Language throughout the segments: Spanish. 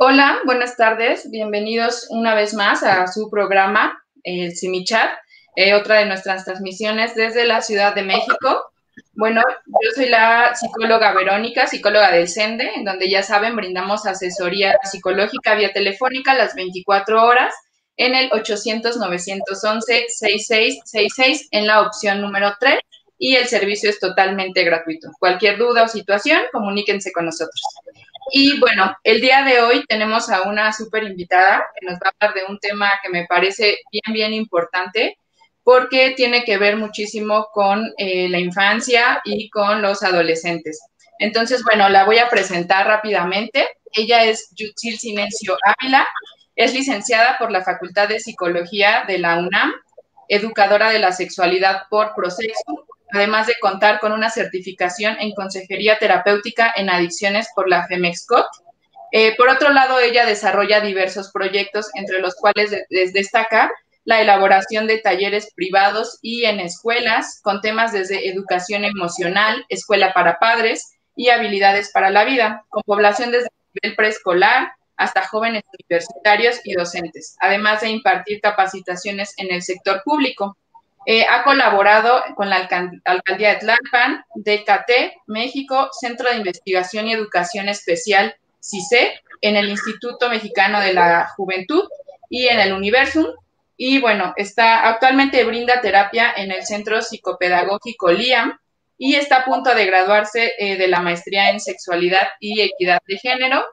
Hola, buenas tardes. Bienvenidos una vez más a su programa, el Simichat, otra de nuestras transmisiones desde la Ciudad de México. Bueno, yo soy la psicóloga Verónica, psicóloga del CENDE, en donde ya saben, brindamos asesoría psicológica vía telefónica las 24 horas en el 800-911-6666 en la opción número 3 y el servicio es totalmente gratuito. Cualquier duda o situación, comuníquense con nosotros. Y bueno, el día de hoy tenemos a una súper invitada que nos va a hablar de un tema que me parece bien importante porque tiene que ver muchísimo con la infancia y con los adolescentes. Entonces, bueno, la voy a presentar rápidamente. Ella es Yutzil Sinesio Ávila, es licenciada por la Facultad de Psicología de la UNAM, educadora de la sexualidad por Proceso, además de contar con una certificación en consejería terapéutica en adicciones por la FEMEXCOT. Por otro lado, ella desarrolla diversos proyectos, entre los cuales les destaca la elaboración de talleres privados y en escuelas, con temas desde educación emocional, escuela para padres y habilidades para la vida, con población desde el nivel preescolar hasta jóvenes universitarios y docentes, además de impartir capacitaciones en el sector público. Ha colaborado con la Alcaldía de Tlalpan, DKT, México, Centro de Investigación y Educación Especial, CICE, en el Instituto Mexicano de la Juventud y en el Universum. Y bueno, actualmente brinda terapia en el Centro Psicopedagógico LIAM y está a punto de graduarse de la maestría en sexualidad y equidad de género.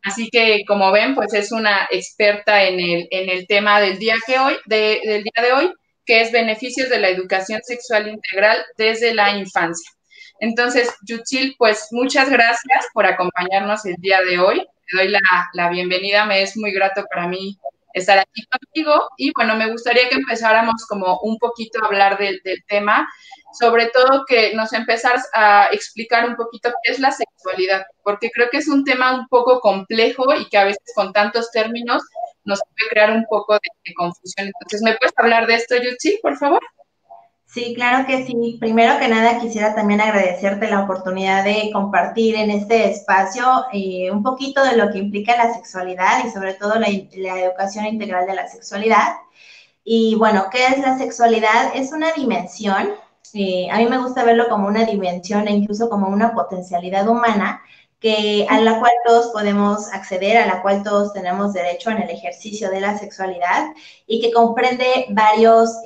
Así que, como ven, pues es una experta en el tema del día de hoy, que es beneficios de la educación sexual integral desde la infancia. Entonces, Yutzil, pues muchas gracias por acompañarnos el día de hoy. Te doy la bienvenida, me es muy grato para mí estar aquí contigo y bueno, me gustaría que empezáramos como un poquito a hablar del tema, sobre todo que nos empezaras a explicar un poquito qué es la sexualidad, porque creo que es un tema un poco complejo y que a veces con tantos términos nos puede crear un poco de confusión. Entonces, ¿me puedes hablar de esto, Yutzi, por favor? Sí, claro que sí. Primero que nada, quisiera también agradecerte la oportunidad de compartir en este espacio un poquito de lo que implica la sexualidad y sobre todo la educación integral de la sexualidad. Y bueno, ¿qué es la sexualidad? Es una dimensión, a mí me gusta verlo como una dimensión e incluso como una potencialidad humana a la cual todos podemos acceder, a la cual todos tenemos derecho en el ejercicio de la sexualidad y que comprende varias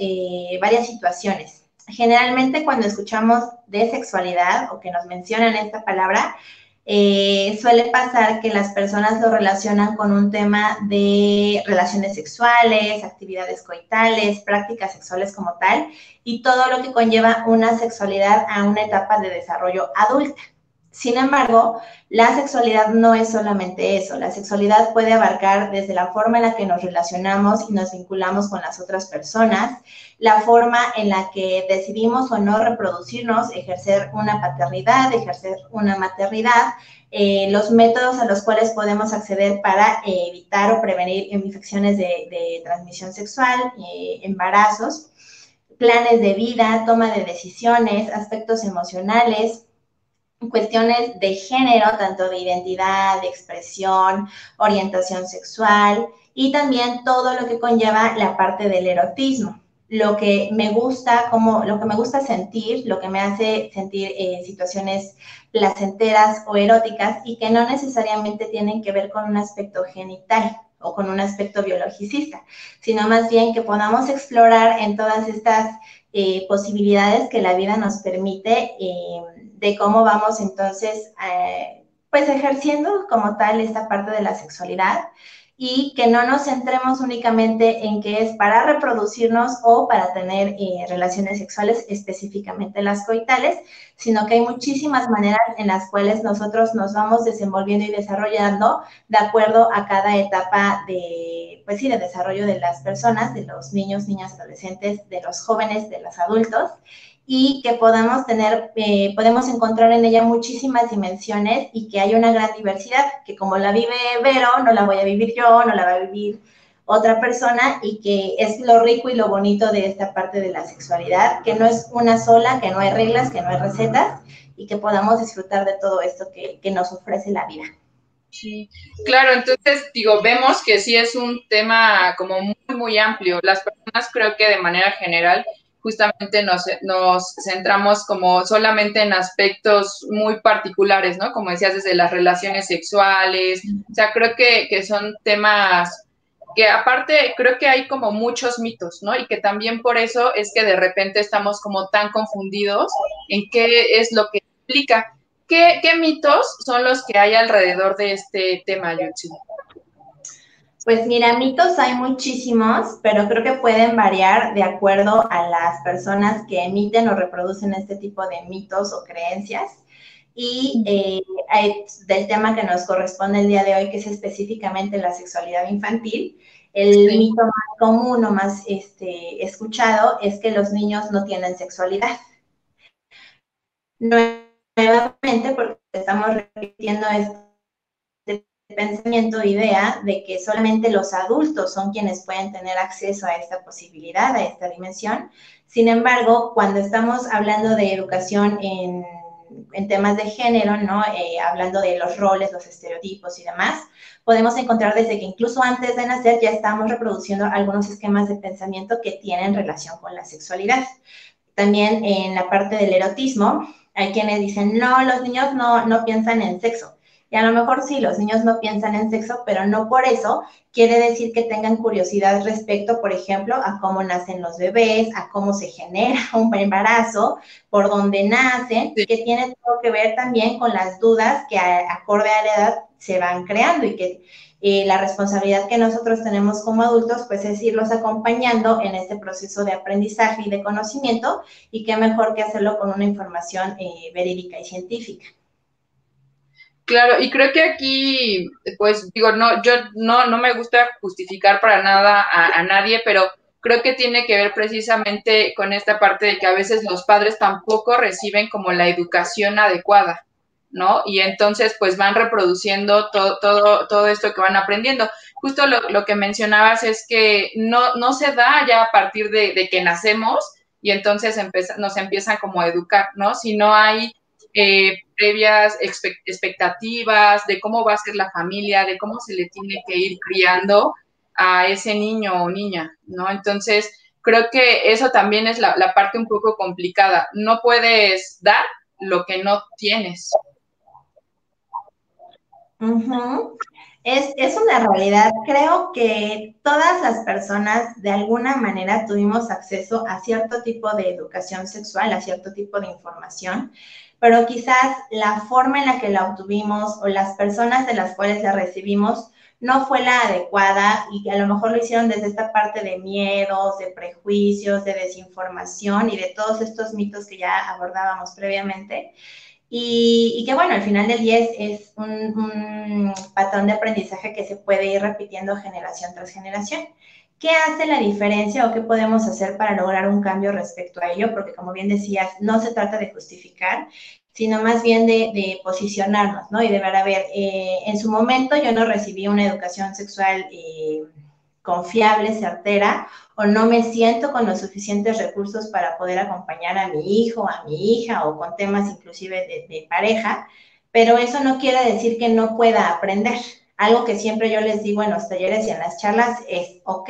situaciones. Generalmente cuando escuchamos de sexualidad o que nos mencionan esta palabra, suele pasar que las personas lo relacionan con un tema de relaciones sexuales, actividades coitales, prácticas sexuales como tal, y todo lo que conlleva una sexualidad a una etapa de desarrollo adulta. Sin embargo, la sexualidad no es solamente eso. La sexualidad puede abarcar desde la forma en la que nos relacionamos y nos vinculamos con las otras personas, la forma en la que decidimos o no reproducirnos, ejercer una paternidad, ejercer una maternidad, los métodos a los cuales podemos acceder para evitar o prevenir infecciones de transmisión sexual, embarazos, planes de vida, toma de decisiones, aspectos emocionales, cuestiones de género, tanto de identidad, de expresión, orientación sexual y también todo lo que conlleva la parte del erotismo. Lo que me gusta sentir, lo que me hace sentir situaciones placenteras o eróticas y que no necesariamente tienen que ver con un aspecto genital o con un aspecto biologicista, sino más bien que podamos explorar en todas estas posibilidades que la vida nos permite de cómo vamos entonces pues ejerciendo como tal esta parte de la sexualidad y que no nos centremos únicamente en que es para reproducirnos o para tener relaciones sexuales, específicamente las coitales, sino que hay muchísimas maneras en las cuales nosotros nos vamos desenvolviendo y desarrollando de acuerdo a cada etapa pues sí, de desarrollo de las personas, de los niños, niñas, adolescentes, de los jóvenes, de los adultos, y que podemos encontrar en ella muchísimas dimensiones y que hay una gran diversidad, que como la vive Vero, no la voy a vivir yo, no la va a vivir otra persona, y que es lo rico y lo bonito de esta parte de la sexualidad, que no es una sola, que no hay reglas, que no hay recetas, y que podamos disfrutar de todo esto que nos ofrece la vida. Sí, claro, entonces digo, vemos que sí es un tema como muy, muy amplio. Las personas creo que de manera general justamente nos centramos como solamente en aspectos muy particulares, ¿no? Como decías, desde las relaciones sexuales, o sea, creo que son temas que aparte creo que hay como muchos mitos, ¿no? Y que también por eso es que de repente estamos como tan confundidos en qué es lo que implica. ¿Qué mitos son los que hay alrededor de este tema, Yutzi? Pues mira, mitos hay muchísimos, pero creo que pueden variar de acuerdo a las personas que emiten o reproducen este tipo de mitos o creencias. Y del tema que nos corresponde el día de hoy, que es específicamente la sexualidad infantil, el Sí. mito más común o más escuchado es que los niños no tienen sexualidad. Nuevamente, porque estamos repitiendo este pensamiento, idea de que solamente los adultos son quienes pueden tener acceso a esta posibilidad, a esta dimensión. Sin embargo, cuando estamos hablando de educación en temas de género, ¿no? Hablando de los roles, los estereotipos y demás, podemos encontrar desde que incluso antes de nacer ya estamos reproduciendo algunos esquemas de pensamiento que tienen relación con la sexualidad. También en la parte del erotismo, hay quienes dicen, no, los niños no piensan en sexo. Y a lo mejor sí, los niños no piensan en sexo, pero no por eso quiere decir que tengan curiosidad respecto, por ejemplo, a cómo nacen los bebés, a cómo se genera un embarazo, por dónde nacen, Sí. que tiene todo que ver también con las dudas que acorde a la edad se van creando y que la responsabilidad que nosotros tenemos como adultos, pues es irlos acompañando en este proceso de aprendizaje y de conocimiento, y qué mejor que hacerlo con una información verídica y científica. Claro, y creo que aquí, pues digo, no, yo no me gusta justificar para nada a nadie, pero creo que tiene que ver precisamente con esta parte de que a veces los padres tampoco reciben como la educación adecuada, ¿no? Y entonces pues van reproduciendo todo esto que van aprendiendo. Justo lo que mencionabas es que no se da ya a partir de que nacemos y entonces nos empiezan como a educar, ¿no? Si no hay previas expectativas de cómo va a ser la familia, de cómo se le tiene que ir criando a ese niño o niña, ¿no? Entonces, creo que eso también es la parte un poco complicada. No puedes dar lo que no tienes. Uh-huh. Es una realidad. Creo que todas las personas de alguna manera tuvimos acceso a cierto tipo de educación sexual, a cierto tipo de información, pero quizás la forma en la que la obtuvimos o las personas de las cuales la recibimos no fue la adecuada y a lo mejor lo hicieron desde esta parte de miedos, de prejuicios, de desinformación y de todos estos mitos que ya abordábamos previamente. Que bueno, al final del día es un patrón de aprendizaje que se puede ir repitiendo generación tras generación. ¿Qué hace la diferencia o qué podemos hacer para lograr un cambio respecto a ello? Porque como bien decías, no se trata de justificar, sino más bien de posicionarnos, ¿no? Y de ver, a ver, en su momento yo no recibí una educación sexual confiable, certera, o no me siento con los suficientes recursos para poder acompañar a mi hijo, a mi hija, o con temas inclusive de pareja, pero eso no quiere decir que no pueda aprender. Algo que siempre yo les digo en los talleres y en las charlas es, ok,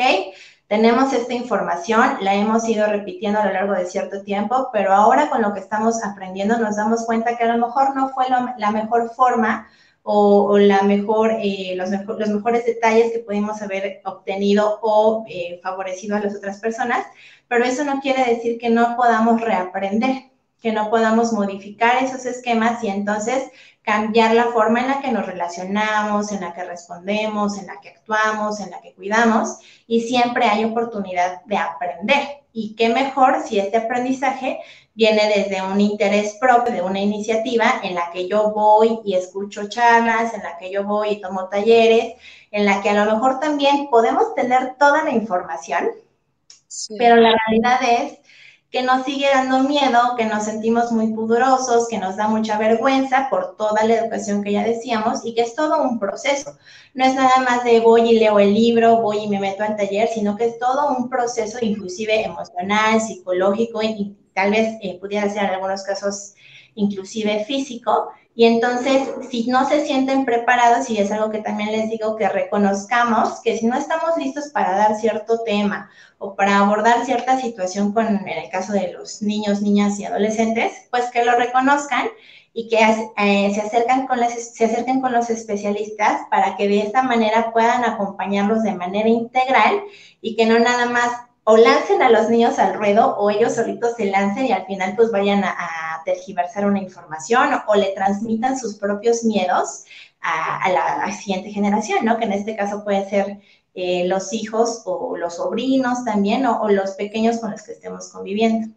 tenemos esta información, la hemos ido repitiendo a lo largo de cierto tiempo, pero ahora con lo que estamos aprendiendo nos damos cuenta que a lo mejor no fue la mejor forma o la mejor, los mejores detalles que pudimos haber obtenido o favorecido a las otras personas, pero eso no quiere decir que no podamos reaprender, que no podamos modificar esos esquemas y entonces cambiar la forma en la que nos relacionamos, en la que respondemos, en la que actuamos, en la que cuidamos, y siempre hay oportunidad de aprender. Y qué mejor si este aprendizaje viene desde un interés propio, de una iniciativa en la que yo voy y escucho charlas, en la que yo voy y tomo talleres, en la que a lo mejor también podemos tener toda la información, Sí. pero la realidad es que nos sigue dando miedo, que nos sentimos muy pudorosos, que nos da mucha vergüenza por toda la educación que ya decíamos y que es todo un proceso. No es nada más de voy y leo el libro, voy y me meto al taller, sino que es todo un proceso inclusive emocional, psicológico y tal vez pudiera ser en algunos casos inclusive físico. Y entonces, si no se sienten preparados, y es algo que también les digo, que reconozcamos que si no estamos listos para dar cierto tema o para abordar cierta situación en el caso de los niños, niñas y adolescentes, pues que lo reconozcan y que se acerquen con los especialistas para que de esta manera puedan acompañarlos de manera integral y que no nada más o lancen a los niños al ruedo o ellos solitos se lancen y al final pues vayan a tergiversar una información o le transmitan sus propios miedos a la siguiente generación, ¿no? Que en este caso puede ser los hijos o los sobrinos también o los pequeños con los que estemos conviviendo.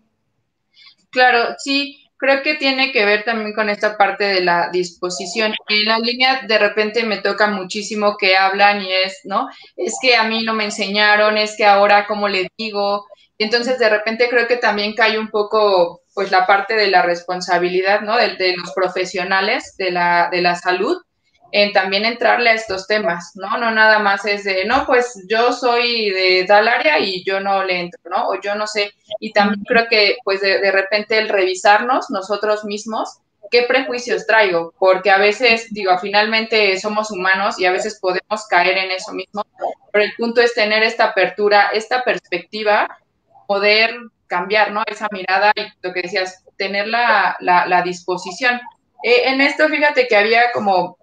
Claro, sí, creo que tiene que ver también con esta parte de la disposición. En la línea de repente me toca muchísimo que hablan y es, ¿no? Es que a mí no me enseñaron, es que ahora cómo le digo. Y entonces de repente creo que también cae un poco, pues la parte de la responsabilidad, ¿no? De los profesionales de la salud en también entrarle a estos temas, ¿no? No nada más es de, no, pues yo soy de tal área y yo no le entro, ¿no? O yo no sé. Y también creo que, pues, de repente el revisarnos nosotros mismos, qué prejuicios traigo, porque a veces, digo, finalmente somos humanos y a veces podemos caer en eso mismo, pero el punto es tener esta apertura, esta perspectiva, poder cambiar, ¿no? Esa mirada y lo que decías, tener la disposición. En esto, fíjate que había como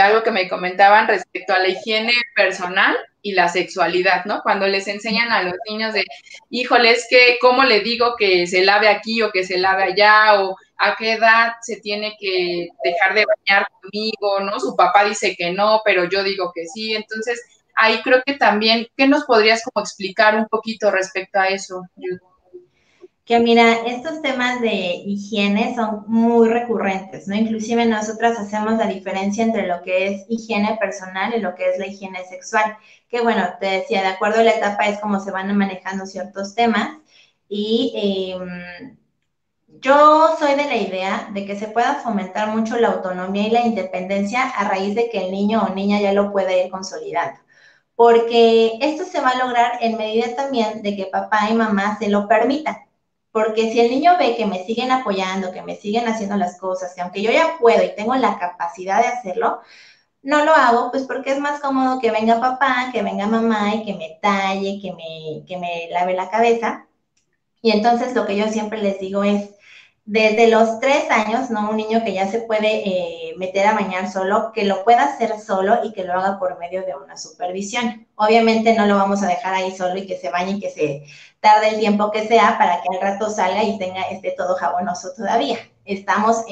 algo que me comentaban respecto a la higiene personal y la sexualidad, ¿no? Cuando les enseñan a los niños de, híjole, es que, ¿cómo le digo que se lave aquí o que se lave allá? O a qué edad se tiene que dejar de bañar conmigo, ¿no? Su papá dice que no, pero yo digo que sí. Entonces, ahí creo que también, ¿qué nos podrías como explicar un poquito respecto a eso, Judy? Que mira, estos temas de higiene son muy recurrentes, ¿no? Inclusive nosotras hacemos la diferencia entre lo que es higiene personal y lo que es la higiene sexual, que bueno, te decía, de acuerdo a la etapa es como se van manejando ciertos temas y yo soy de la idea de que se pueda fomentar mucho la autonomía y la independencia a raíz de que el niño o niña ya lo pueda ir consolidando, porque esto se va a lograr en medida también de que papá y mamá se lo permitan. Porque si el niño ve que me siguen apoyando, que me siguen haciendo las cosas, que aunque yo ya puedo y tengo la capacidad de hacerlo, no lo hago, pues porque es más cómodo que venga papá, que venga mamá y que me talle, que me lave la cabeza. Y entonces lo que yo siempre les digo es, desde los 3 años, ¿no? Un niño que ya se puede meter a bañar solo, que lo pueda hacer solo y que lo haga por medio de una supervisión. Obviamente no lo vamos a dejar ahí solo y que se bañe y que se tarde el tiempo que sea para que al rato salga y esté todo jabonoso todavía. Estamos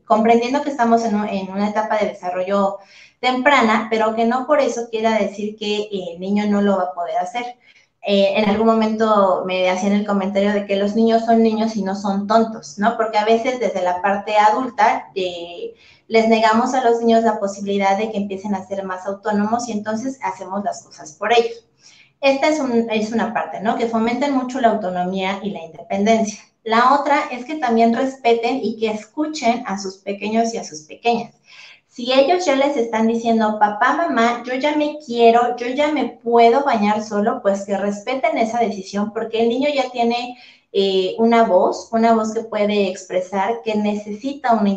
comprendiendo que estamos en una etapa de desarrollo temprana, pero que no por eso quiera decir que el niño no lo va a poder hacer. En algún momento me hacían el comentario de que los niños son niños y no son tontos, ¿no? Porque a veces desde la parte adulta les negamos a los niños la posibilidad de que empiecen a ser más autónomos y entonces hacemos las cosas por ellos. Esta es una parte, ¿no? Que fomenten mucho la autonomía y la independencia. La otra es que también respeten y que escuchen a sus pequeños y a sus pequeñas. Si ellos ya les están diciendo, papá, mamá, yo ya me quiero, yo ya me puedo bañar solo, pues que respeten esa decisión, porque el niño ya tiene una voz que puede expresar, que necesita una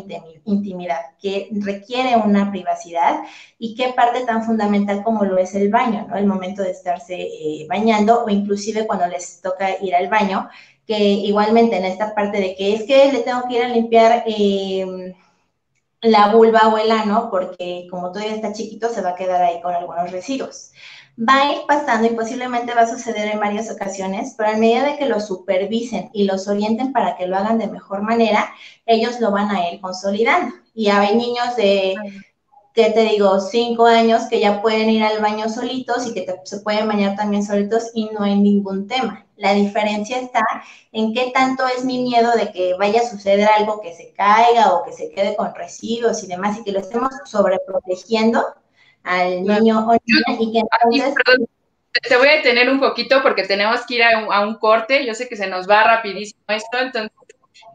intimidad, que requiere una privacidad y qué parte tan fundamental como lo es el baño, ¿no? El momento de estarse bañando o inclusive cuando les toca ir al baño, que igualmente en esta parte de que es que le tengo que ir a limpiar la vulva o el ano, porque como todavía está chiquito, se va a quedar ahí con algunos residuos. Va a ir pasando y posiblemente va a suceder en varias ocasiones, pero a medida de que los supervisen y los orienten para que lo hagan de mejor manera, ellos lo van a ir consolidando. Y hay niños de, ¿qué te digo? 5 años que ya pueden ir al baño solitos y que se pueden bañar también solitos y no hay ningún tema. La diferencia está en qué tanto es mi miedo de que vaya a suceder algo que se caiga o que se quede con residuos y demás y que lo estemos sobreprotegiendo al niño o niña y que entonces... Perdón, te voy a detener un poquito porque tenemos que ir a un corte. Yo sé que se nos va rapidísimo esto, entonces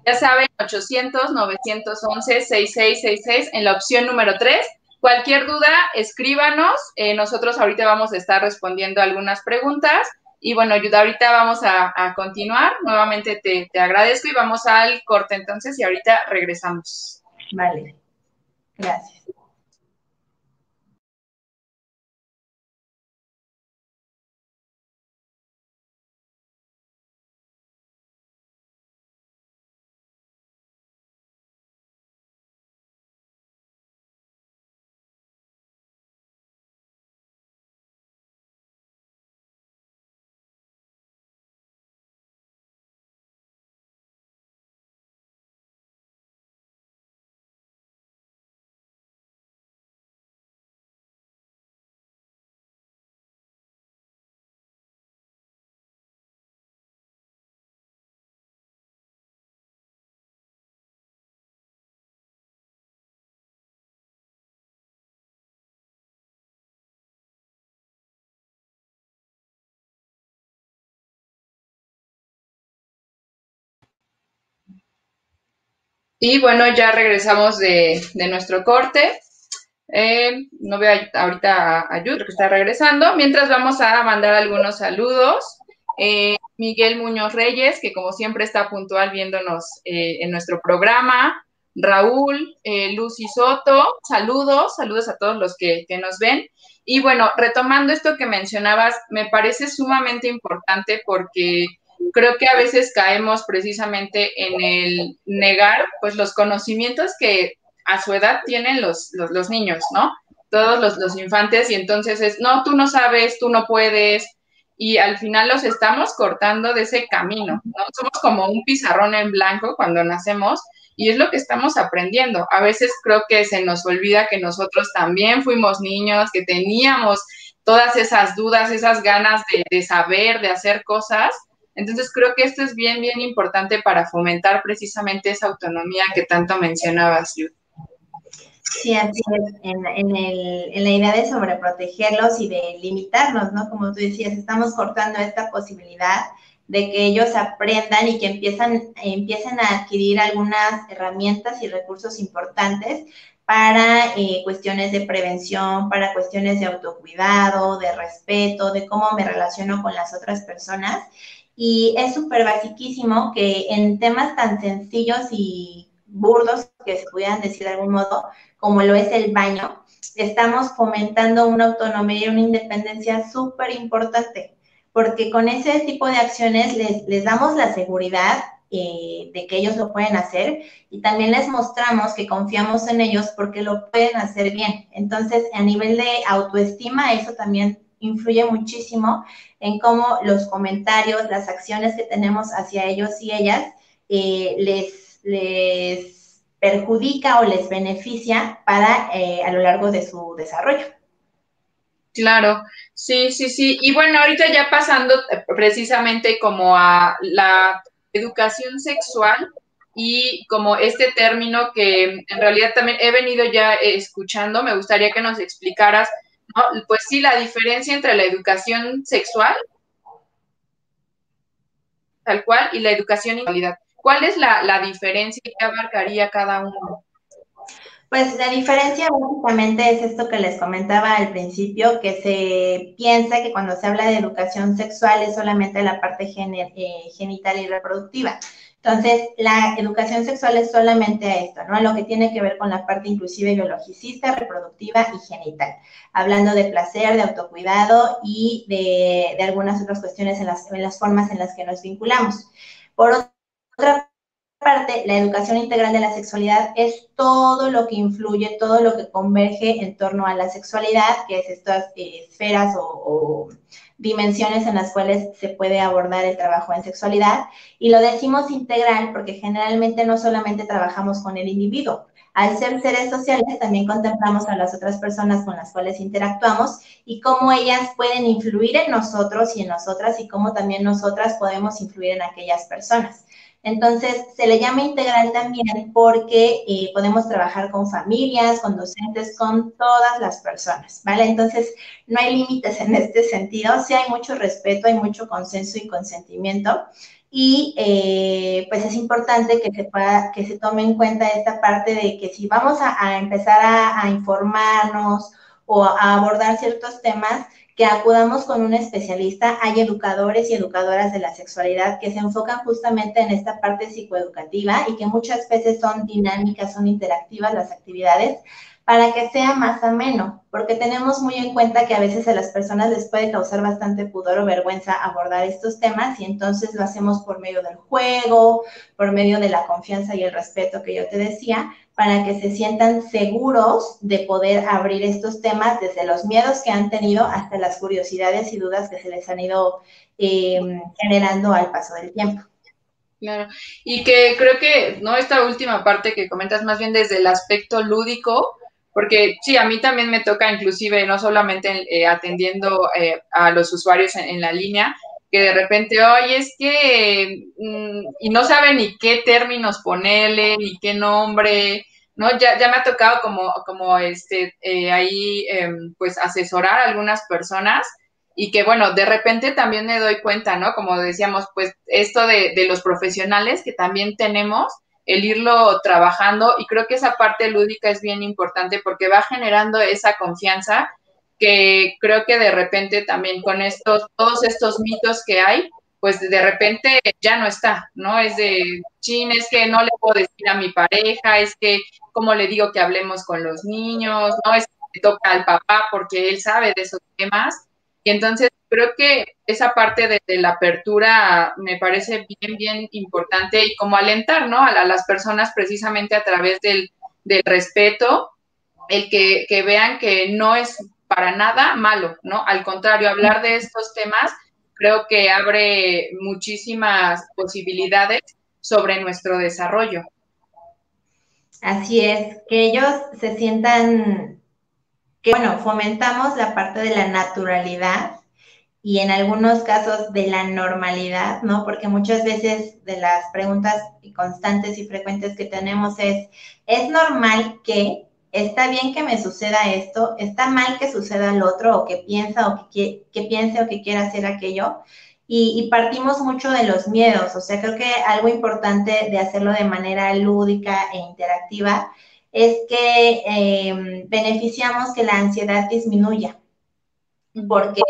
ya saben, 800-911-6666 en la opción número 3. Cualquier duda, escríbanos. Nosotros ahorita vamos a estar respondiendo algunas preguntas Y bueno, ahorita vamos a continuar. Nuevamente te agradezco y vamos al corte entonces y ahorita regresamos. Vale, gracias. Y bueno, ya regresamos de nuestro corte. No veo ahorita a Yud, que está regresando. Mientras vamos a mandar algunos saludos. Miguel Muñoz Reyes, que como siempre está puntual viéndonos en nuestro programa. Raúl, Lucy Soto, saludos a todos los que nos ven. Y bueno, retomando esto que mencionabas, me parece sumamente importante porque creo que a veces caemos precisamente en el negar pues los conocimientos que a su edad tienen los niños, ¿no? Todos los infantes y entonces es, no, tú no sabes, tú no puedes y al final los estamos cortando de ese camino, ¿no? Somos como un pizarrón en blanco cuando nacemos y es lo que estamos aprendiendo. A veces creo que se nos olvida que nosotros también fuimos niños, que teníamos todas esas dudas, esas ganas de saber, de hacer cosas. Entonces creo que esto es bien, bien importante para fomentar precisamente esa autonomía que tanto mencionabas, Yud. Sí, así es, en la idea de sobreprotegerlos y de limitarnos, ¿no? Como tú decías, estamos cortando esta posibilidad de que ellos aprendan y que empiecen a adquirir algunas herramientas y recursos importantes para cuestiones de prevención, para cuestiones de autocuidado, de respeto, de cómo me relaciono con las otras personas. Y es súper basiquísimo que en temas tan sencillos y burdos, que se pudieran decir de algún modo, como lo es el baño, estamos fomentando una autonomía y una independencia súper importante, porque con ese tipo de acciones les damos la seguridad de que ellos lo pueden hacer y también les mostramos que confiamos en ellos porque lo pueden hacer bien. Entonces, a nivel de autoestima, eso también influye muchísimo en cómo los comentarios, las acciones que tenemos hacia ellos y ellas les perjudica o les beneficia para a lo largo de su desarrollo. Claro, sí, sí, sí. Y bueno, ahorita ya pasando precisamente como a la educación sexual y como este término que en realidad también he venido ya escuchando, me gustaría que nos explicaras, ¿no? Pues sí, la diferencia entre la educación sexual, tal cual, y la educación en realidad. ¿Cuál es la diferencia y qué abarcaría cada uno? Pues la diferencia básicamente es esto que les comentaba al principio, que se piensa que cuando se habla de educación sexual es solamente la parte genital y reproductiva. Entonces, la educación sexual es solamente esto, ¿no? Lo que tiene que ver con la parte inclusive biologicista, reproductiva y genital. Hablando de placer, de autocuidado y de algunas otras cuestiones en las formas en las que nos vinculamos. Por otra parte, la educación integral de la sexualidad es todo lo que influye, todo lo que converge en torno a la sexualidad, que es estas esferas o dimensiones en las cuales se puede abordar el trabajo en sexualidad. Y lo decimos integral porque generalmente no solamente trabajamos con el individuo. Al ser seres sociales, también contemplamos a las otras personas con las cuales interactuamos y cómo ellas pueden influir en nosotros y en nosotras y cómo también nosotras podemos influir en aquellas personas. Entonces, se le llama integral también porque podemos trabajar con familias, con docentes, con todas las personas, ¿vale? Entonces, no hay límites en este sentido, sí hay mucho respeto, hay mucho consenso y consentimiento, y pues es importante que se tome en cuenta esta parte de que si vamos a empezar a informarnos o a abordar ciertos temas, que acudamos con un especialista. Hay educadores y educadoras de la sexualidad que se enfocan justamente en esta parte psicoeducativa y que muchas veces son dinámicas, son interactivas las actividades, para que sea más ameno, porque tenemos muy en cuenta que a veces a las personas les puede causar bastante pudor o vergüenza abordar estos temas, y entonces lo hacemos por medio del juego, por medio de la confianza y el respeto que yo te decía, para que se sientan seguros de poder abrir estos temas, desde los miedos que han tenido hasta las curiosidades y dudas que se les han ido generando al paso del tiempo. Claro, y que creo que, ¿no? Esta última parte que comentas más bien desde el aspecto lúdico, porque sí, a mí también me toca inclusive, no solamente atendiendo a los usuarios en la línea, que de repente, oye, es que, y no sabe ni qué términos ponerle, ni qué nombre, ¿no? Ya me ha tocado como ahí, pues asesorar a algunas personas y que bueno, de repente también me doy cuenta, ¿no? Como decíamos, pues esto de los profesionales que también tenemos, el irlo trabajando y creo que esa parte lúdica es bien importante porque va generando esa confianza que creo que de repente también con todos estos mitos que hay, pues de repente ya no está, ¿no? Es de, chin, es que no le puedo decir a mi pareja, es que, ¿cómo le digo que hablemos con los niños? No, es que le toca al papá porque él sabe de esos temas. Y entonces creo que esa parte de la apertura me parece bien importante y como alentar, ¿no? A las personas precisamente a través del respeto, el que vean que no es para nada malo, ¿no? Al contrario, hablar de estos temas creo que abre muchísimas posibilidades sobre nuestro desarrollo. Así es, que ellos se sientan que, bueno, fomentamos la parte de la naturalidad y en algunos casos de la normalidad, ¿no? Porque muchas veces de las preguntas constantes y frecuentes que tenemos ¿es normal que, está bien que me suceda esto, está mal que suceda lo otro, o que piensa o que piense o que quiera hacer aquello? Y partimos mucho de los miedos, o sea, creo que algo importante de hacerlo de manera lúdica e interactiva es que beneficiamos que la ansiedad disminuya, porque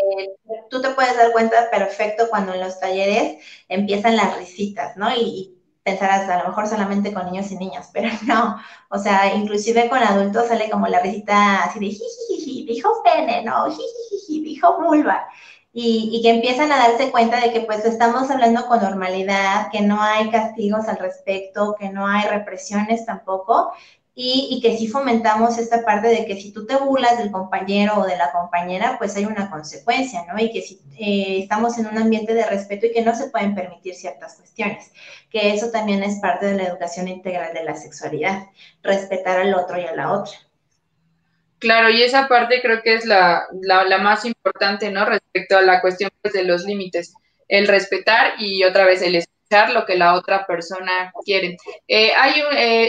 tú te puedes dar cuenta perfecto cuando en los talleres empiezan las risitas, ¿no? Y pensarás, a lo mejor solamente con niños y niñas, pero no, o sea, inclusive con adultos sale como la risita así de jijijiji, dijo pene, ¿no? Jijijiji, dijo vulva. Y que empiezan a darse cuenta de que pues estamos hablando con normalidad, que no hay castigos al respecto, que no hay represiones tampoco, y que sí fomentamos esta parte de que si tú te burlas del compañero o de la compañera, pues hay una consecuencia, ¿no? Y que si estamos en un ambiente de respeto y que no se pueden permitir ciertas cuestiones, que eso también es parte de la educación integral de la sexualidad, respetar al otro y a la otra. Claro, y esa parte creo que es la más importante, ¿no? Respecto a la cuestión pues, de los límites, el respetar y otra vez el escuchar lo que la otra persona quiere.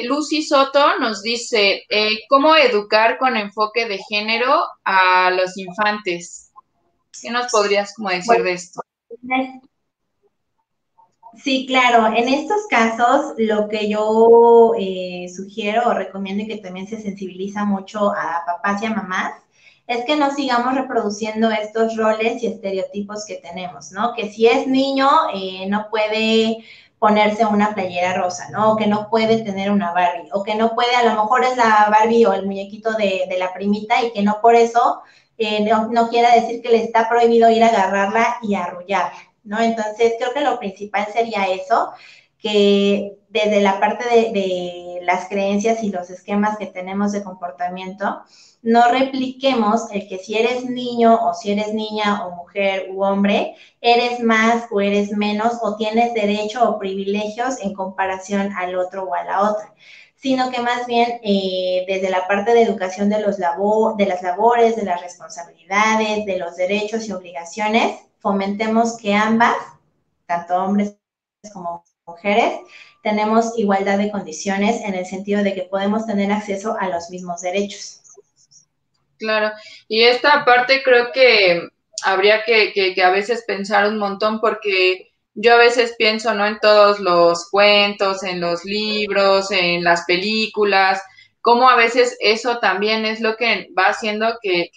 Lucy Soto nos dice, ¿cómo educar con enfoque de género a los infantes? ¿Qué nos podrías como decir Bueno, de esto? sí, claro. En estos casos, lo que yo sugiero o recomiendo y que también se sensibiliza mucho a papás y a mamás es que no sigamos reproduciendo estos roles y estereotipos que tenemos, ¿no? Que si es niño, no puede ponerse una playera rosa, ¿no? O que no puede tener una Barbie, o que no puede, a lo mejor es la Barbie o el muñequito de la primita y que no por eso no quiera decir que le está prohibido ir a agarrarla y arrullarla, ¿no? Entonces, creo que lo principal sería eso, que desde la parte de las creencias y los esquemas que tenemos de comportamiento, no repliquemos el que si eres niño o si eres niña o mujer u hombre, eres más o eres menos o tienes derecho o privilegios en comparación al otro o a la otra, sino que más bien desde la parte de educación de las labores, de las responsabilidades, de los derechos y obligaciones, fomentemos que ambas, tanto hombres como mujeres, tenemos igualdad de condiciones en el sentido de que podemos tener acceso a los mismos derechos. Claro, y esta parte creo que habría que a veces pensar un montón porque yo a veces pienso, ¿no? En todos los cuentos, en los libros, en las películas, cómo a veces eso también es lo que va haciendo que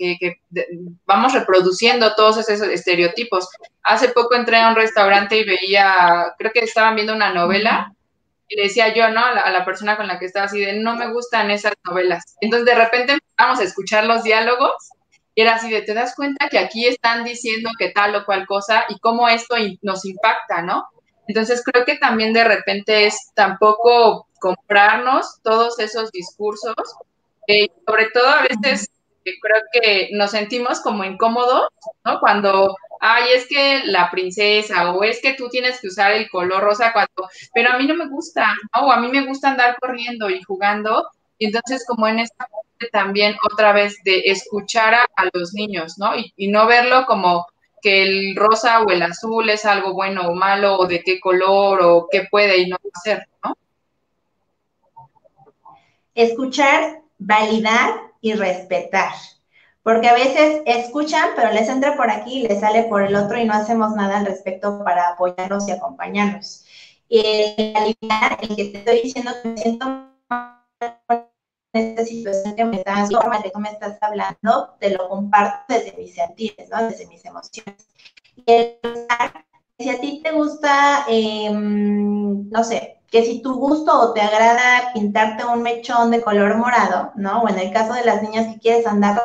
vamos reproduciendo todos esos estereotipos. Hace poco entré a un restaurante y veía, creo que estaban viendo una novela y le decía yo, ¿no? A la persona con la que estaba así de, no me gustan esas novelas. Entonces de repente empezamos a escuchar los diálogos y era así de, te das cuenta que aquí están diciendo que tal o cual cosa y cómo esto nos impacta, ¿no? Entonces creo que también de repente es tampoco comprarnos todos esos discursos, sobre todo a veces creo que nos sentimos como incómodos, ¿no? Cuando, ay, es que la princesa o es que tú tienes que usar el color rosa cuando, pero a mí no me gusta, ¿no? O a mí me gusta andar corriendo y jugando, y entonces como en esta parte también otra vez de escuchar a los niños, ¿no? Y no verlo como que el rosa o el azul es algo bueno o malo, o de qué color, o qué puede y no hacer, ¿no? Escuchar, validar y respetar. Porque a veces escuchan, pero les entra por aquí y les sale por el otro y no hacemos nada al respecto para apoyarnos y acompañarnos. Y validar, el que te estoy diciendo que me siento mal en esta situación que me estás, forma que tú me estás hablando, te lo comparto desde mis sentidos, ¿no? Desde mis emociones. Y el si a ti te gusta, no sé, que si tu gusto o te agrada pintarte un mechón de color morado, ¿no? O en el caso de las niñas que quieres andar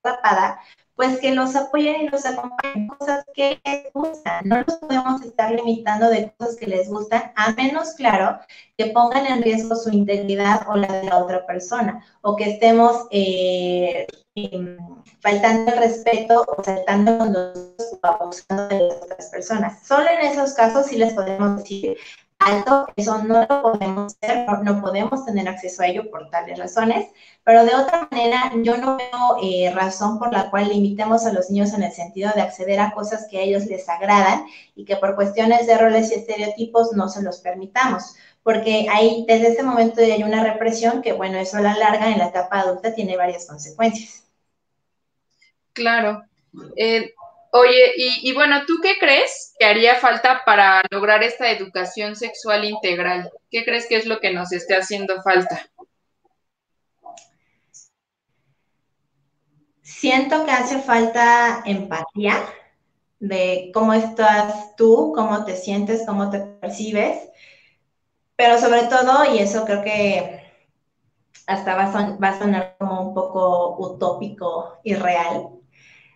rapada, pues que los apoyen y los acompañen cosas que les gustan. No los podemos estar limitando de cosas que les gustan, a menos, claro, que pongan en riesgo su integridad o la de la otra persona, o que estemos faltando el respeto o saltando con los o abusando de las otras personas. Solo en esos casos sí les podemos decir alto, eso no lo podemos hacer, no podemos tener acceso a ello por tales razones, pero de otra manera yo no veo razón por la cual limitemos a los niños en el sentido de acceder a cosas que a ellos les agradan y que por cuestiones de roles y estereotipos no se los permitamos, porque ahí desde ese momento hay una represión que, bueno, eso a la larga en la etapa adulta tiene varias consecuencias. Claro. Oye, y bueno, ¿tú qué crees que haría falta para lograr esta educación sexual integral? ¿Qué crees que es lo que nos esté haciendo falta? Siento que hace falta empatía de cómo estás tú, cómo te sientes, cómo te percibes, pero sobre todo, y eso creo que hasta va a sonar como un poco utópico y real,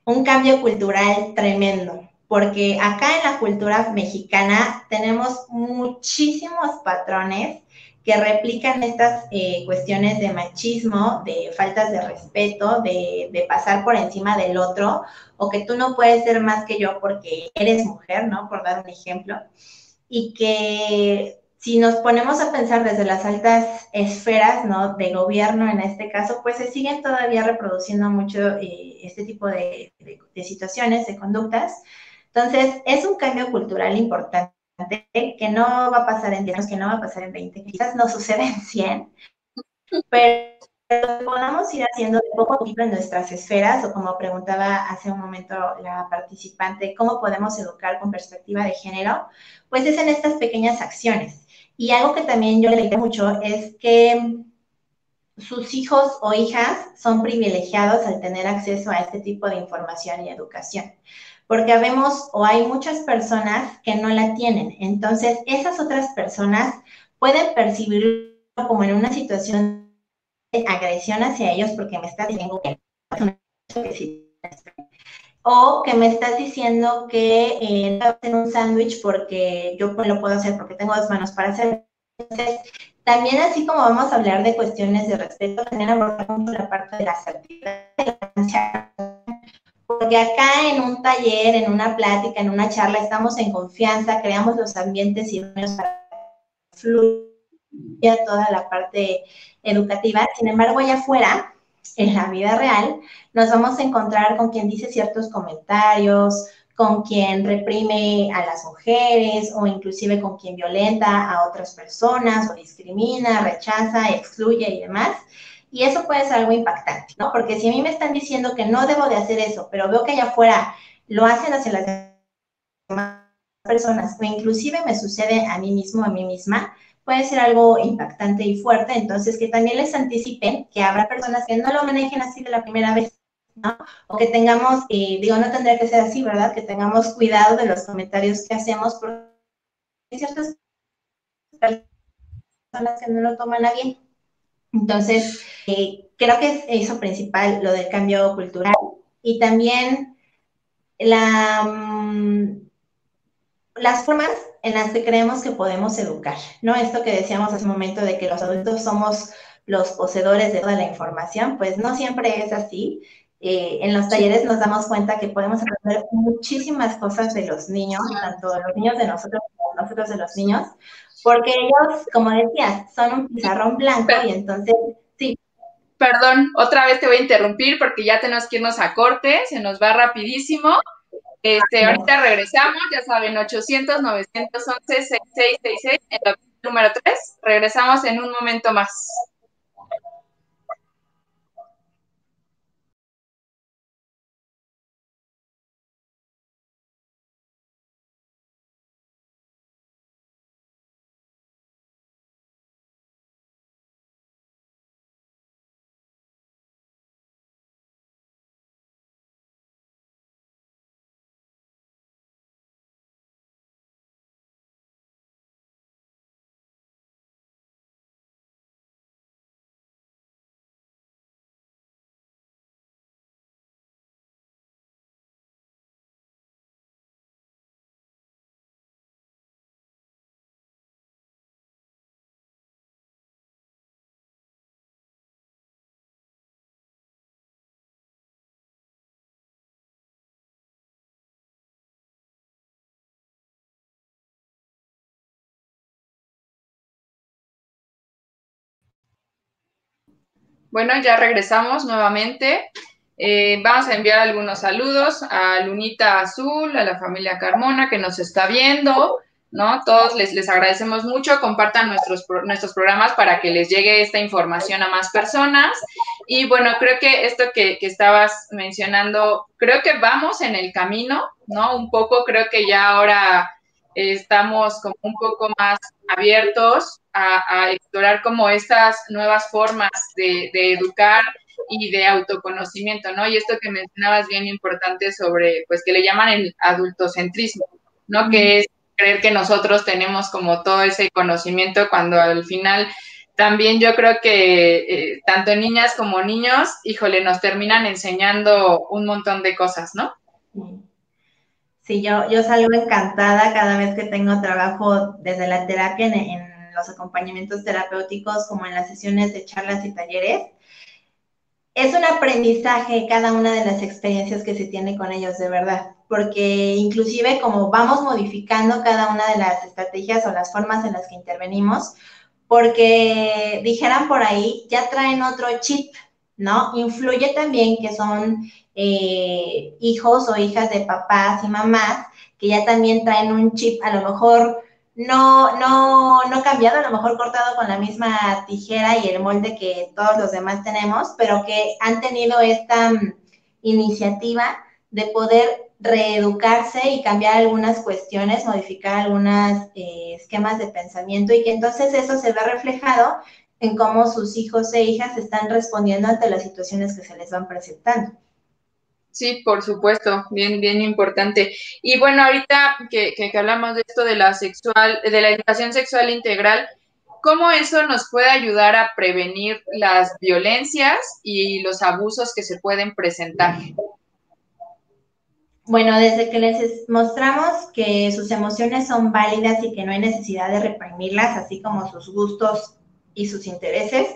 un cambio cultural tremendo, porque acá en la cultura mexicana tenemos muchísimos patrones que replican estas cuestiones de machismo, de faltas de respeto, de pasar por encima del otro, o que tú no puedes ser más que yo porque eres mujer, ¿no? Por dar un ejemplo. Y que si nos ponemos a pensar desde las altas esferas, ¿no? De gobierno en este caso, pues se siguen todavía reproduciendo mucho este tipo de situaciones, de conductas. Entonces, es un cambio cultural importante que no va a pasar en 10 años, que no va a pasar en 20, quizás no sucede en 100, pero podamos ir haciendo de poco a poquito en nuestras esferas, o como preguntaba hace un momento la participante, ¿cómo podemos educar con perspectiva de género? Pues es en estas pequeñas acciones. Y algo que también yo le digo mucho es que sus hijos o hijas son privilegiados al tener acceso a este tipo de información y educación. Porque vemos o hay muchas personas que no la tienen. Entonces, esas otras personas pueden percibirlo como en una situación agresión hacia ellos porque me estás diciendo que o que me estás diciendo que no hacer un sándwich porque yo lo puedo hacer porque tengo 2 manos para hacer. Entonces, también así como vamos a hablar de cuestiones de respeto, también abordamos la parte de la asertividad, porque acá en un taller, en una plática, en una charla, estamos en confianza, creamos los ambientes idóneos para fluir toda la parte educativa. Sin embargo, allá afuera, en la vida real, nos vamos a encontrar con quien dice ciertos comentarios, con quien reprime a las mujeres o inclusive con quien violenta a otras personas o discrimina, rechaza, excluye y demás. Y eso puede ser algo impactante, ¿no? Porque si a mí me están diciendo que no debo de hacer eso, pero veo que allá afuera lo hacen hacia las demás personas o inclusive me sucede a mí mismo, a mí misma, puede ser algo impactante y fuerte, entonces que también les anticipen que habrá personas que no lo manejen así de la primera vez, ¿no? O que tengamos, digo, no tendría que ser así, ¿verdad? Que tengamos cuidado de los comentarios que hacemos, porque hay ciertas personas que no lo toman a bien. Entonces, creo que es eso principal, lo del cambio cultural. Y también las formas en las que creemos que podemos educar, ¿no? Esto que decíamos hace un momento de que los adultos somos los poseedores de toda la información, pues no siempre es así. En los talleres nos damos cuenta que podemos aprender muchísimas cosas de los niños, tanto de los niños de nosotros como nosotros de los niños, porque ellos, como decías, son un pizarrón blanco y entonces, sí. Perdón, otra vez te voy a interrumpir porque ya tenemos que irnos a corte, se nos va rapidísimo. Ahorita regresamos, ya saben, 800-911-6666 en la número 3. Regresamos en un momento más. Bueno, ya regresamos nuevamente. Vamos a enviar algunos saludos a Lunita Azul, a la familia Carmona que nos está viendo, ¿no? Todos les agradecemos mucho. Compartan nuestros programas para que les llegue esta información a más personas. Y bueno, creo que esto que estabas mencionando, creo que vamos en el camino, ¿no? Un poco, creo que ya ahora estamos como un poco más abiertos a explorar como estas nuevas formas de educar y de autoconocimiento, ¿no? Y esto que mencionabas bien importante sobre, pues, que le llaman el adultocentrismo, ¿no? Que es creer que nosotros tenemos como todo ese conocimiento cuando al final también yo creo que tanto niñas como niños, híjole, nos terminan enseñando un montón de cosas, ¿no? Sí, yo salgo encantada cada vez que tengo trabajo desde la terapia en los acompañamientos terapéuticos como en las sesiones de charlas y talleres. Es un aprendizaje cada una de las experiencias que se tiene con ellos, de verdad, porque inclusive como vamos modificando cada una de las estrategias o las formas en las que intervenimos, porque dijeran por ahí, ya traen otro chip, ¿no? Influye también que son hijos o hijas de papás y mamás que ya también traen un chip a lo mejor no cambiado, a lo mejor cortado con la misma tijera y el molde que todos los demás tenemos, pero que han tenido esta iniciativa de poder reeducarse y cambiar algunas cuestiones, modificar algunos esquemas de pensamiento y que entonces eso se ve reflejado en cómo sus hijos e hijas están respondiendo ante las situaciones que se les van presentando. Sí, por supuesto, bien, bien importante. Y bueno, ahorita que hablamos de esto de de la educación sexual integral, ¿cómo eso nos puede ayudar a prevenir las violencias y los abusos que se pueden presentar? Bueno, desde que les mostramos que sus emociones son válidas y que no hay necesidad de reprimirlas, así como sus gustos y sus intereses,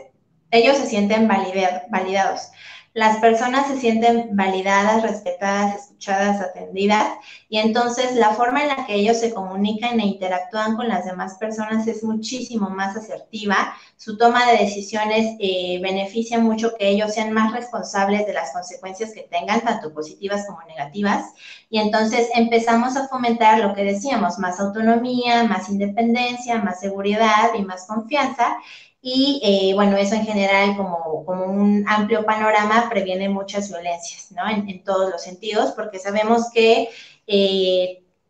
ellos se sienten validados. Las personas se sienten validadas, respetadas, escuchadas, atendidas, y entonces la forma en la que ellos se comunican e interactúan con las demás personas es muchísimo más asertiva. Su toma de decisiones beneficia mucho que ellos sean más responsables de las consecuencias que tengan, tanto positivas como negativas, y entonces empezamos a fomentar lo que decíamos, más autonomía, más independencia, más seguridad y más confianza. Y bueno, eso en general como un amplio panorama previene muchas violencias, ¿no? En todos los sentidos, porque sabemos que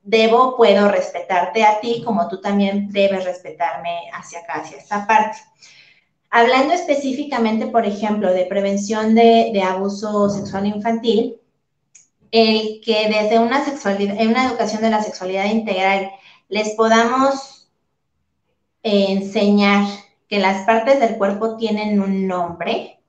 puedo respetarte a ti como tú también debes respetarme hacia acá, hacia esta parte. Hablando específicamente, por ejemplo, de prevención de abuso sexual infantil, el que desde una sexualidad, en una educación de la sexualidad integral les podamos enseñar que las partes del cuerpo tienen un nombre,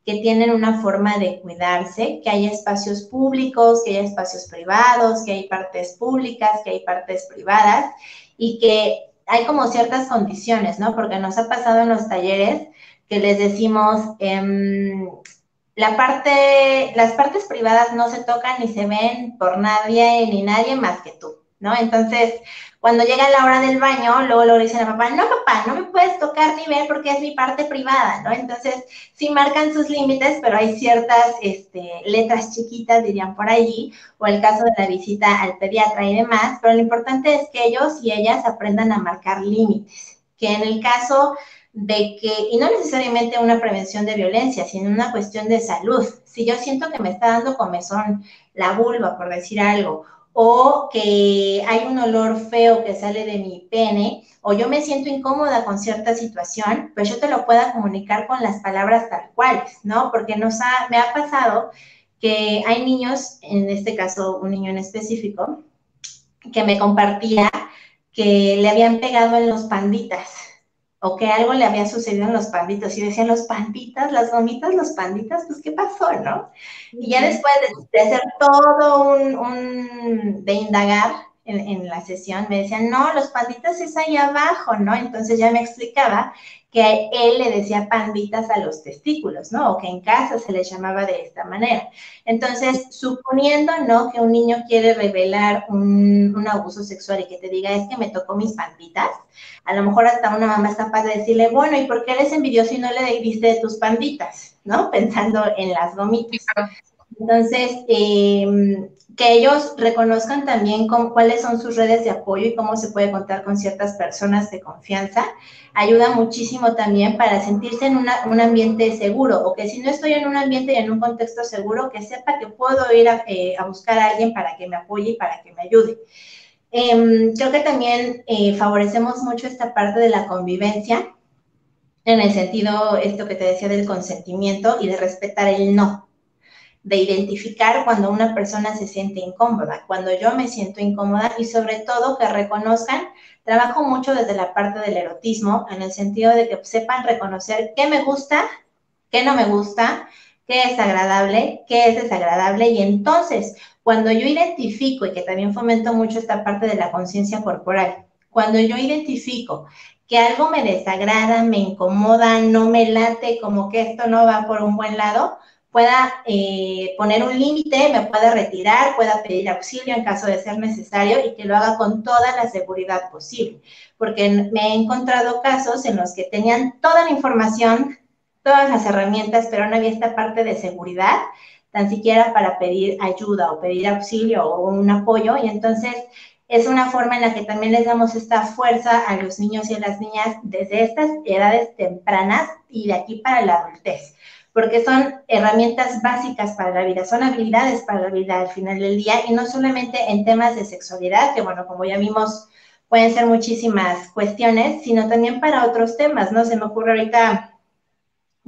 que tienen una forma de cuidarse, que hay espacios públicos, que hay espacios privados, que hay partes públicas, que hay partes privadas y que hay como ciertas condiciones, ¿no? Porque nos ha pasado en los talleres que les decimos, las partes privadas no se tocan ni se ven por nadie ni nadie más que tú, ¿no? Entonces, cuando llega la hora del baño, luego le dicen a papá, no me puedes tocar ni ver porque es mi parte privada, ¿no? Entonces, sí marcan sus límites, pero hay ciertas letras chiquitas, dirían por allí, o el caso de la visita al pediatra y demás, pero lo importante es que ellos y ellas aprendan a marcar límites, que en el caso de que, y no necesariamente una prevención de violencia, sino una cuestión de salud. Si yo siento que me está dando comezón la vulva, por decir algo, o que hay un olor feo que sale de mi pene, o yo me siento incómoda con cierta situación, pues yo te lo pueda comunicar con las palabras tal cuales, ¿no? Porque me ha pasado que hay niños, en este caso un niño en específico, que me compartía que le habían pegado en los panditas, o que algo le había sucedido en los panditas, y decían, los panditas, las gomitas, los panditas, pues, ¿qué pasó, no? Y ya después de hacer todo de indagar en la sesión, me decían, no, los panditas es ahí abajo, ¿no? Entonces ya me explicaba que él le decía panditas a los testículos, ¿no? O que en casa se les llamaba de esta manera. Entonces, suponiendo, ¿no?, que un niño quiere revelar un abuso sexual y que te diga, es que me tocó mis panditas, a lo mejor hasta una mamá es capaz de decirle, bueno, ¿y por qué eres envidioso y no le diste de tus panditas? ¿No? Pensando en las gomitas. Entonces, que ellos reconozcan también cuáles son sus redes de apoyo y cómo se puede contar con ciertas personas de confianza, ayuda muchísimo también para sentirse en un ambiente seguro, o que si no estoy en un ambiente y en un contexto seguro, que sepa que puedo ir a buscar a alguien para que me apoye y para que me ayude. Creo que también favorecemos mucho esta parte de la convivencia, en el sentido, esto que te decía del consentimiento y de respetar el no, de identificar cuando una persona se siente incómoda, cuando yo me siento incómoda, y sobre todo que reconozcan. Trabajo mucho desde la parte del erotismo, en el sentido de que sepan reconocer qué me gusta, qué no me gusta, qué es agradable, qué es desagradable, y entonces, cuando yo identifico, y que también fomento mucho esta parte de la conciencia corporal, cuando yo identifico que algo me desagrada, me incomoda, no me late, como que esto no va por un buen lado, pueda poner un límite, me pueda retirar, pueda pedir auxilio en caso de ser necesario, y que lo haga con toda la seguridad posible. Porque me he encontrado casos en los que tenían toda la información, todas las herramientas, pero no había esta parte de seguridad, tan siquiera para pedir ayuda o pedir auxilio o un apoyo, y entonces es una forma en la que también les damos esta fuerza a los niños y a las niñas desde estas edades tempranas y de aquí para la adultez, porque son herramientas básicas para la vida, son habilidades para la vida al final del día, y no solamente en temas de sexualidad, que bueno, como ya vimos, pueden ser muchísimas cuestiones, sino también para otros temas, ¿no? Se me ocurre ahorita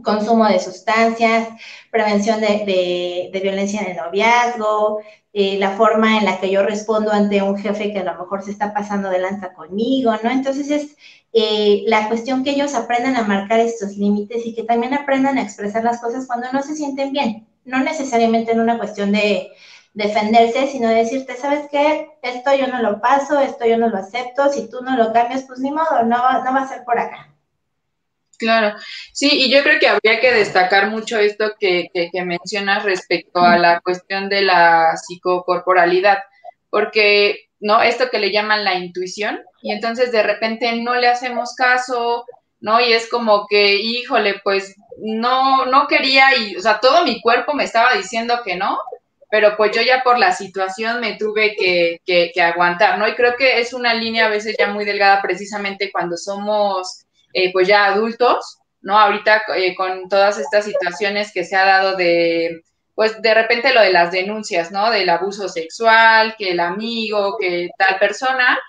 consumo de sustancias, prevención de violencia en el noviazgo, la forma en la que yo respondo ante un jefe que a lo mejor se está pasando de lanza conmigo, ¿no? Entonces es la cuestión que ellos aprendan a marcar estos límites y que también aprendan a expresar las cosas cuando no se sienten bien, no necesariamente en una cuestión de defenderse, sino de decirte, ¿sabes qué? Esto yo no lo paso, esto yo no lo acepto, si tú no lo cambias, pues ni modo, no va a ser por acá. Claro, sí, y yo creo que habría que destacar mucho esto que mencionas respecto a la cuestión de la psicocorporalidad, porque, ¿no? Esto que le llaman la intuición, y entonces de repente no le hacemos caso, ¿no? Y es como que, híjole, pues no quería, y, o sea, todo mi cuerpo me estaba diciendo que no, pero pues yo ya por la situación me tuve que aguantar, ¿no? Y creo que es una línea a veces ya muy delgada precisamente cuando somos pues ya adultos, ¿no? Ahorita con todas estas situaciones que se ha dado pues de repente lo de las denuncias, ¿no? Del abuso sexual, que el amigo, que tal persona,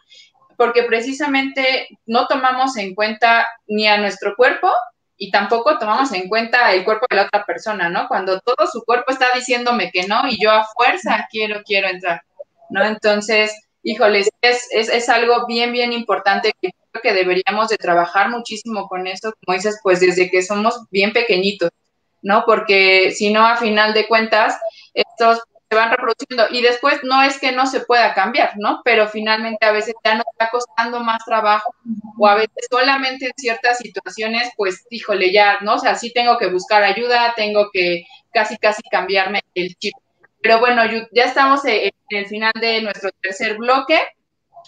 porque precisamente no tomamos en cuenta ni a nuestro cuerpo y tampoco tomamos en cuenta el cuerpo de la otra persona, ¿no? Cuando todo su cuerpo está diciéndome que no y yo a fuerza quiero entrar, ¿no? Entonces, híjoles, es algo bien importante que creo que deberíamos de trabajar muchísimo con eso, como dices, pues desde que somos bien pequeñitos, ¿no? Porque si no, a final de cuentas, estos se van reproduciendo y después no es que no se pueda cambiar, ¿no? Pero finalmente a veces ya nos está costando más trabajo o a veces solamente en ciertas situaciones, pues, híjole, ya, ¿no? O sea, sí tengo que buscar ayuda, tengo que casi cambiarme el chip. Pero bueno, ya estamos en el final de nuestro tercer bloque.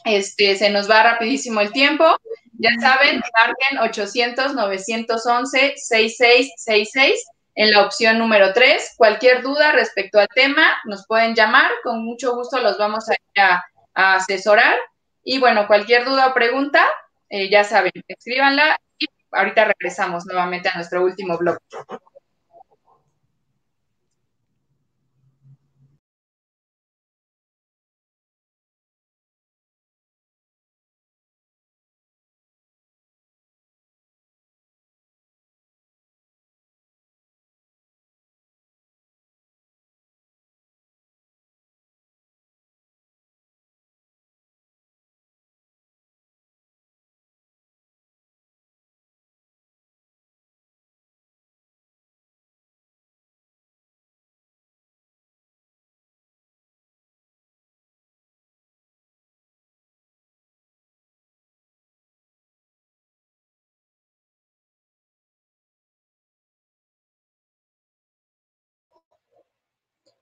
Se nos va rapidísimo el tiempo. Ya saben, marquen 800-911-6666 en la opción número 3. Cualquier duda respecto al tema, nos pueden llamar. Con mucho gusto los vamos a asesorar. Y bueno, cualquier duda o pregunta, ya saben, escríbanla y ahorita regresamos nuevamente a nuestro último blog.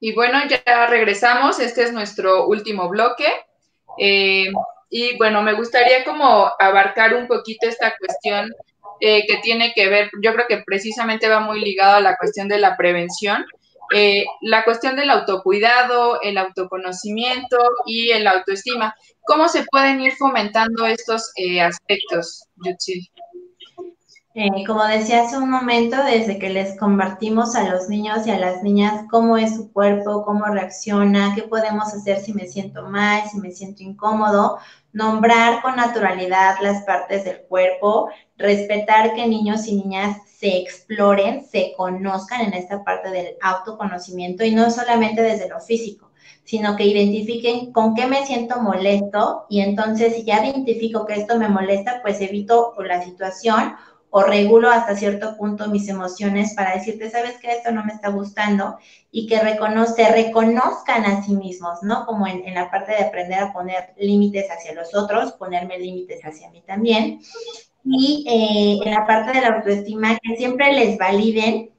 Y bueno, ya regresamos. Este es nuestro último bloque. Y bueno, me gustaría como abarcar un poquito esta cuestión que tiene que ver, yo creo que precisamente va muy ligado a la cuestión de la prevención, la cuestión del autocuidado, el autoconocimiento y el autoestima. ¿Cómo se pueden ir fomentando estos aspectos, Yutzil? Como decía hace un momento, desde que les compartimos a los niños y a las niñas cómo es su cuerpo, cómo reacciona, qué podemos hacer si me siento mal, si me siento incómodo, nombrar con naturalidad las partes del cuerpo, respetar que niños y niñas se exploren, se conozcan en esta parte del autoconocimiento y no solamente desde lo físico, sino que identifiquen con qué me siento molesto y entonces si ya identifico que esto me molesta, pues evito la situación o regulo hasta cierto punto mis emociones para decirte, sabes que esto no me está gustando y que reconozcan a sí mismos, ¿no? Como en la parte de aprender a poner límites hacia los otros, ponerme límites hacia mí también. Y en la parte de la autoestima, que siempre les validen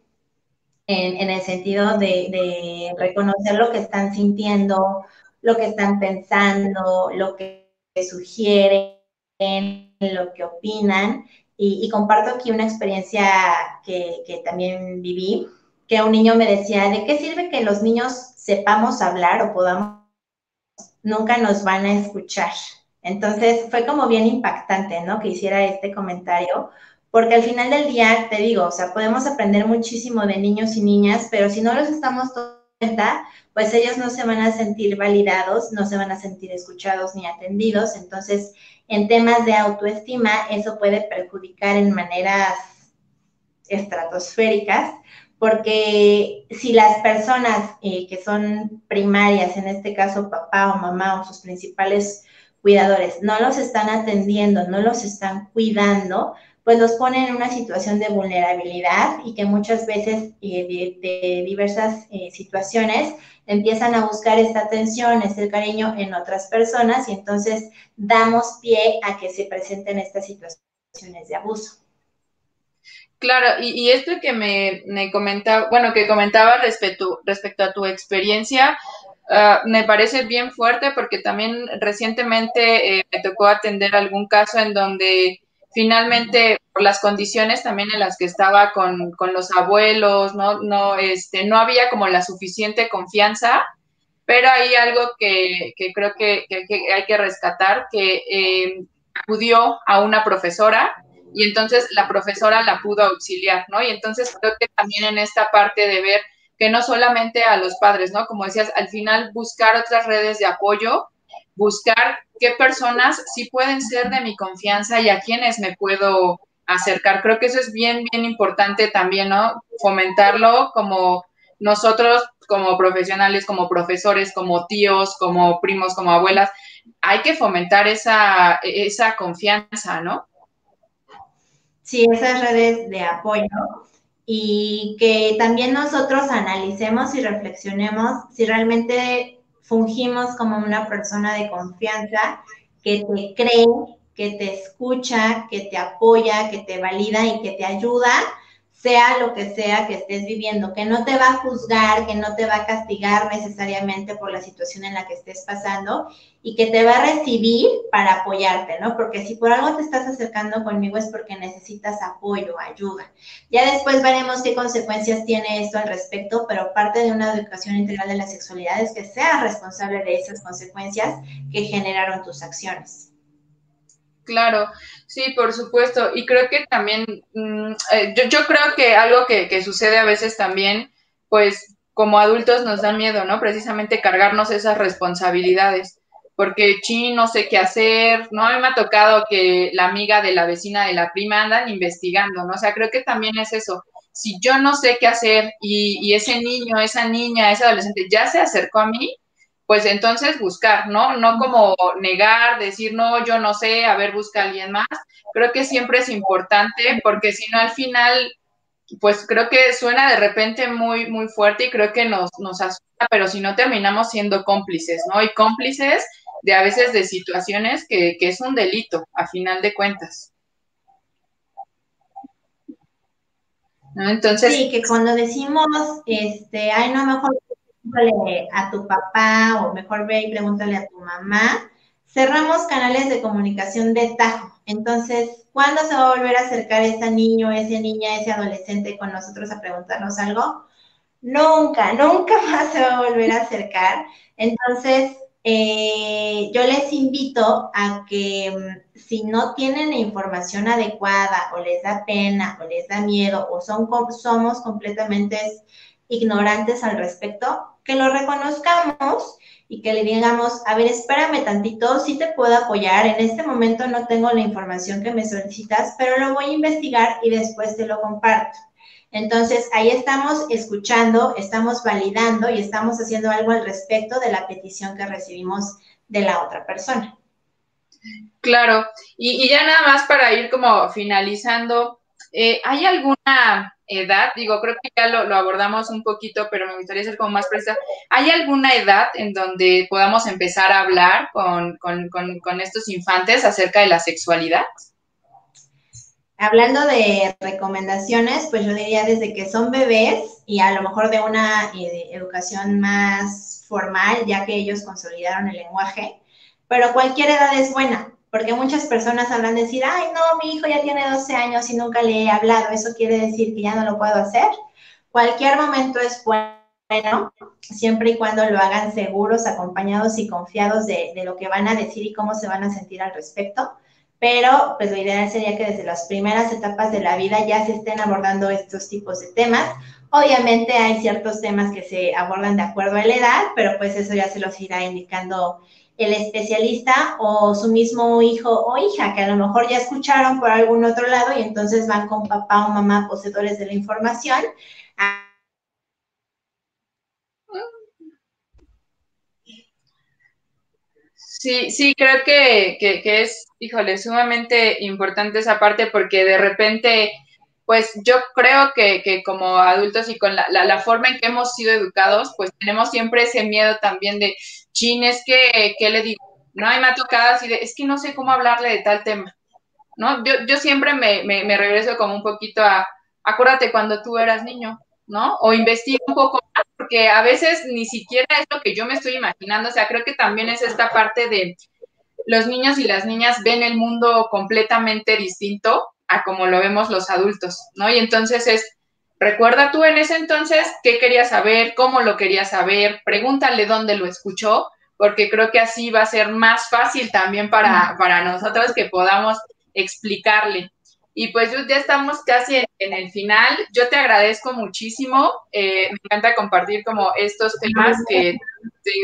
en el sentido de reconocer lo que están sintiendo, lo que están pensando, lo que sugieren, lo que opinan. Y comparto aquí una experiencia que también viví, que un niño me decía, ¿de qué sirve que los niños sepamos hablar o podamos, nunca nos van a escuchar? Entonces fue como bien impactante, ¿no? Que hiciera este comentario, porque al final del día, te digo, o sea, podemos aprender muchísimo de niños y niñas, pero si no los estamos tomando en cuenta, pues ellos no se van a sentir validados, no se van a sentir escuchados ni atendidos. Entonces, en temas de autoestima, eso puede perjudicar en maneras estratosféricas, porque si las personas que son primarias, en este caso papá o mamá o sus principales cuidadores, no los están atendiendo, no los están cuidando, pues los ponen en una situación de vulnerabilidad y que muchas veces de diversas situaciones empiezan a buscar esta atención, este cariño en otras personas y entonces damos pie a que se presenten estas situaciones de abuso. Claro, y esto que me comentaba, bueno, que comentaba respecto a tu experiencia, me parece bien fuerte porque también recientemente me tocó atender algún caso en donde finalmente por las condiciones también en las que estaba con los abuelos, no había como la suficiente confianza, pero hay algo que creo que hay que rescatar, que acudió a una profesora y entonces la profesora la pudo auxiliar, ¿no? Y entonces creo que también en esta parte de ver que no solamente a los padres, ¿no? Como decías, al final buscar otras redes de apoyo, buscar qué personas sí pueden ser de mi confianza y a quienes me puedo acercar. Creo que eso es bien, bien importante también, ¿no? Fomentarlo como nosotros, como profesionales, como profesores, como tíos, como primos, como abuelas, hay que fomentar esa confianza, ¿no? Sí, esas redes de apoyo y que también nosotros analicemos y reflexionemos si realmente fungimos como una persona de confianza que te cree, que te escucha, que te apoya, que te valida y que te ayuda, sea lo que sea que estés viviendo, que no te va a juzgar, que no te va a castigar necesariamente por la situación en la que estés pasando y que te va a recibir para apoyarte, ¿no? Porque si por algo te estás acercando conmigo es porque necesitas apoyo, ayuda. Ya después veremos qué consecuencias tiene esto al respecto, pero parte de una educación integral de la sexualidad es que seas responsable de esas consecuencias que generaron tus acciones. Claro, sí, por supuesto. Y creo que también, yo creo que algo que sucede a veces también, pues como adultos nos da miedo, ¿no? Precisamente cargarnos esas responsabilidades, porque no sé qué hacer, ¿no? A mí me ha tocado que la amiga de la vecina de la prima andan investigando, ¿no? O sea, creo que también es eso. Si yo no sé qué hacer y ese niño, esa niña, ese adolescente ya se acercó a mí, pues entonces buscar, ¿no? No como negar, decir, no, yo no sé, a ver, busca a alguien más. Creo que siempre es importante porque si no al final, pues creo que suena de repente muy, muy fuerte y creo que nos asusta, pero si no terminamos siendo cómplices, ¿no? Y cómplices de a veces de situaciones que es un delito, a final de cuentas, ¿no? Entonces, Sí, que cuando decimos, ay, no, mejor pregúntale a tu papá o mejor ve y pregúntale a tu mamá, cerramos canales de comunicación de tajo. Entonces, ¿cuándo se va a volver a acercar ese niño, esa niña, ese adolescente con nosotros a preguntarnos algo? Nunca, nunca más se va a volver a acercar. Entonces, yo les invito a que si no tienen la información adecuada o les da pena o les da miedo o somos completamente ignorantes al respecto, que lo reconozcamos y que le digamos, a ver, espérame tantito, sí te puedo apoyar, en este momento no tengo la información que me solicitas, pero lo voy a investigar y después te lo comparto. Entonces, ahí estamos escuchando, estamos validando y estamos haciendo algo al respecto de la petición que recibimos de la otra persona. claro, y ya nada más para ir como finalizando, ¿hay alguna edad? Digo, creo que ya lo abordamos un poquito, pero me gustaría ser como más precisa. ¿Hay alguna edad en donde podamos empezar a hablar con estos infantes acerca de la sexualidad? Hablando de recomendaciones, pues yo diría desde que son bebés y a lo mejor de una educación más formal, ya que ellos consolidaron el lenguaje, pero cualquier edad es buena, porque muchas personas hablan de decir, ay, no, mi hijo ya tiene 12 años y nunca le he hablado, eso quiere decir que ya no lo puedo hacer. Cualquier momento es bueno, siempre y cuando lo hagan seguros, acompañados y confiados de lo que van a decir y cómo se van a sentir al respecto, pero pues lo ideal sería que desde las primeras etapas de la vida ya se estén abordando estos tipos de temas. Obviamente hay ciertos temas que se abordan de acuerdo a la edad, pero pues eso ya se los irá indicando el especialista o su mismo hijo o hija, que a lo mejor ya escucharon por algún otro lado y entonces van con papá o mamá poseedores de la información. Sí, sí, creo que es, híjole, sumamente importante esa parte porque de repente, pues yo creo que como adultos y con la forma en que hemos sido educados, pues tenemos siempre ese miedo también de, chin, es que, ¿qué le digo? No, y me ha tocado así de, es que no sé cómo hablarle de tal tema, ¿no? Yo siempre me regreso como un poquito a, acuérdate cuando tú eras niño, ¿no? O investiga un poco más, porque a veces ni siquiera es lo que yo me estoy imaginando, o sea, creo que también es esta parte de los niños y las niñas ven el mundo completamente distinto a como lo vemos los adultos, ¿no? Y entonces es, recuerda tú en ese entonces qué querías saber, cómo lo querías saber, pregúntale dónde lo escuchó, porque creo que así va a ser más fácil también para nosotros que podamos explicarle. Y pues ya estamos casi en el final. Yo te agradezco muchísimo. Me encanta compartir como estos temas que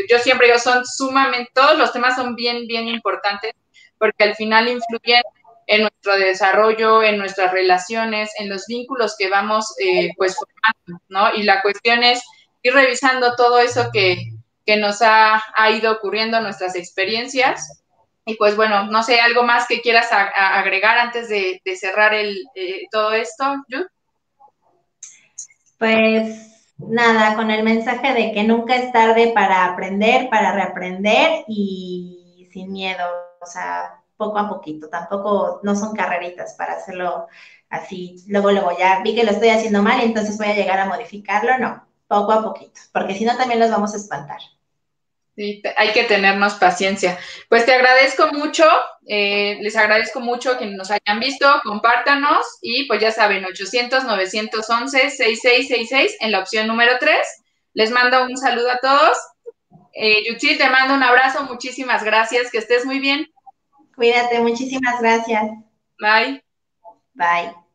yo siempre digo son sumamente, todos los temas son bien, bien importantes porque al final influyen en nuestro desarrollo, en nuestras relaciones, en los vínculos que vamos pues formando, ¿no? Y la cuestión es ir revisando todo eso que nos ha ido ocurriendo, nuestras experiencias. Y pues bueno, no sé, algo más que quieras agregar antes de cerrar todo esto, Jude. Pues nada, con el mensaje de que nunca es tarde para aprender, para reaprender y sin miedo, o sea, poco a poquito, tampoco no son carreritas para hacerlo así, luego ya vi que lo estoy haciendo mal y entonces voy a llegar a modificarlo, no, poco a poquito, porque si no también los vamos a espantar. Sí, hay que tenernos paciencia. Pues te agradezco mucho, les agradezco mucho que nos hayan visto, compártanos y pues ya saben, 800-911-6666 en la opción número 3. Les mando un saludo a todos. Yutzil, te mando un abrazo, muchísimas gracias, que estés muy bien. Cuídate, muchísimas gracias. Bye. Bye.